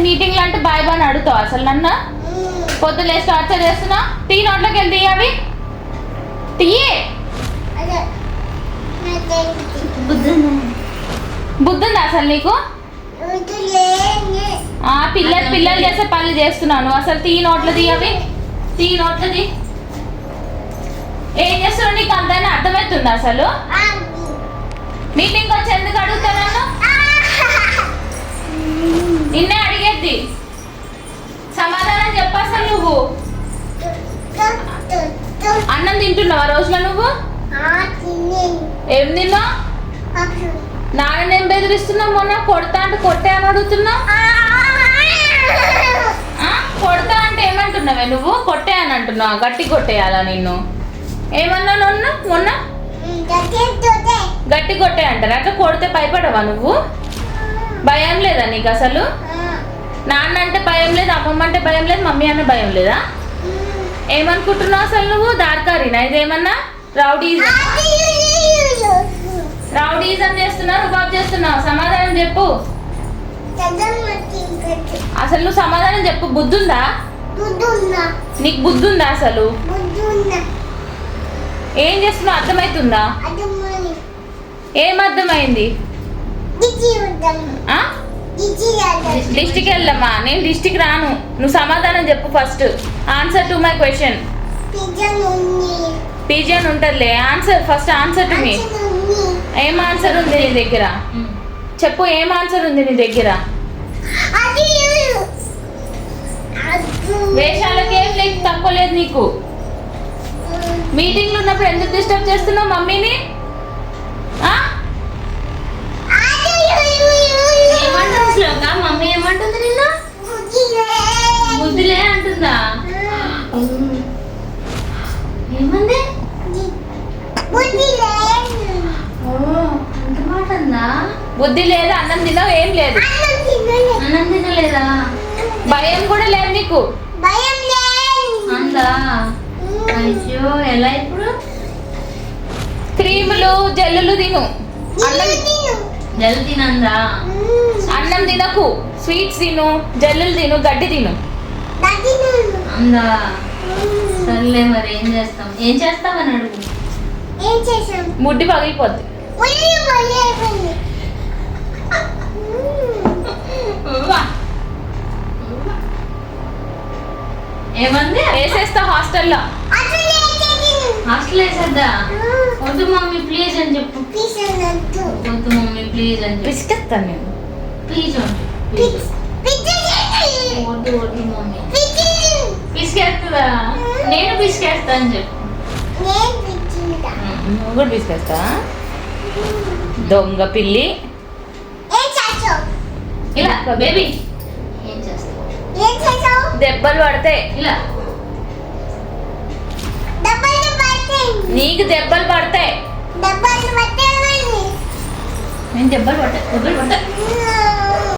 మీటింగ్లు అంటే bye bye అని అడుగుతావు అసలు నన్ను? పొద్దులే టార్చర్ చేస్తున్నా. తీ నోట్లోకి వెళ్ళి అవి తీయే. బుద్ధుందా అసలు నీకు? పిల్లలు చేసే పనులు చేస్తున్నాను. అసలు తీ నోట్లు తీ అవి, తీ నోట్లు తీ. ఏం చేస్తున్నావు? నీకు అంతైనా అర్థమవుతుందా అసలు? మీటింగ్ వచ్చి ఎందుకు అడుగుతా నన్ను? నిన్నే అడిగేద్ది. సమాధానం చెప్పు. అసలు నువ్వు అన్నం తింటున్నావా రోజులో? నువ్వు ఏం తిన్నావు? నాన్న ఏం బెదిరిస్తున్నావు? మొన్న కొడతా అంటే కొట్టే అని అడుగుతున్నావు. కొడతా అంటే ఏమంటున్నావే నువ్వు? కొట్టే అని అంటున్నావు. గట్టి కొట్టేయాలా నిన్ను? ఏమన్నా నన్ను మొన్న? గట్టి కొట్టే అంటారు. అట్లా కొడితే భయపడవా నువ్వు? భయం లేదా నీకు అసలు? నాన్న అంటే భయం లేదు, అమ్మమ్మ అంటే భయం లేదు, మమ్మీ అన్న భయం లేదా? ఏమనుకుంటున్నావు అసలు నువ్వు? దార్కారినా ఇదేమన్నా? రౌడీజం చేస్తున్నావు, రుబాబ్ చేస్తున్నావు. సమాధానం చెప్పు. అసలు నువ్వు సమాధానం చెప్పు. బుద్ధుందా నీకు? బుద్ధుందా అసలు? ఏం చేస్తున్నావు? అర్థమవుతుందా? ఏం అర్థమైంది? డిస్టిక్ వెళ్దామా? నేను డిస్టిక్ రాను. నువ్వు సమాధానం చెప్పు first. Answer to my question. Pigeon ఉంటదిలే. Answer first. Answer to me. ఏం ఆన్సర్ ఉంది నీ దగ్గర? చెప్పు. ఏం ఆన్సర్ ఉంది నీ దగ్గర? వేషాలకి ఏం లేక తక్కువ లేదు నీకు. మీటింగ్లు ఉన్నప్పుడు ఎందుకు డిస్టర్బ్ చేస్తున్నావు మమ్మీని? మమ్మీ ఏమంటుంది నిన్న? బుద్ధిలే అంటుందా? ఏమంది? అంత మాట అందా? బుద్ధి లేదు. అన్నం తినవు. ఏం లేదు. అన్నం తినలేదా? భయం కూడా లేదు నీకు? అందా? అయ్యో ఎలా ఇప్పుడు? క్రీములు జల్లులు తిను. జల్లు తినందా? అన్నం తినకు. స్వీట్స్ తిను, జల్లులు తిను, గడ్డి తిను. అందా? సర్లే మరి ఏం చేస్తాం? ఏం చేస్తామని అడుగు. ముడ్డి పగిలిపోద్ది. ఏమంది? వేసేస్తా హాస్టల్లో. హాస్టల్ వేసేద్దా? వద్దు మమ్మీ ప్లీజ్ అని చెప్పు. వద్దు మమ్మీ ప్లీజ్ అని చెప్పు. పిసికేస్తాను నేను. ప్లీజ్ వద్దు వద్దు మమ్మీ. పిసికేస్తుందా? నేను పిసికేస్తా అని చెప్పు. నువ్వు కూడా పిసికేస్తా? దొంగ పిల్లి. ఇలా బేబీ ఏం చేస్తావు? దెబ్బలు పడతాయి. ఇలా నీకు దెబ్బలు పడతాయి. నేను దెబ్బలు పడతాయి.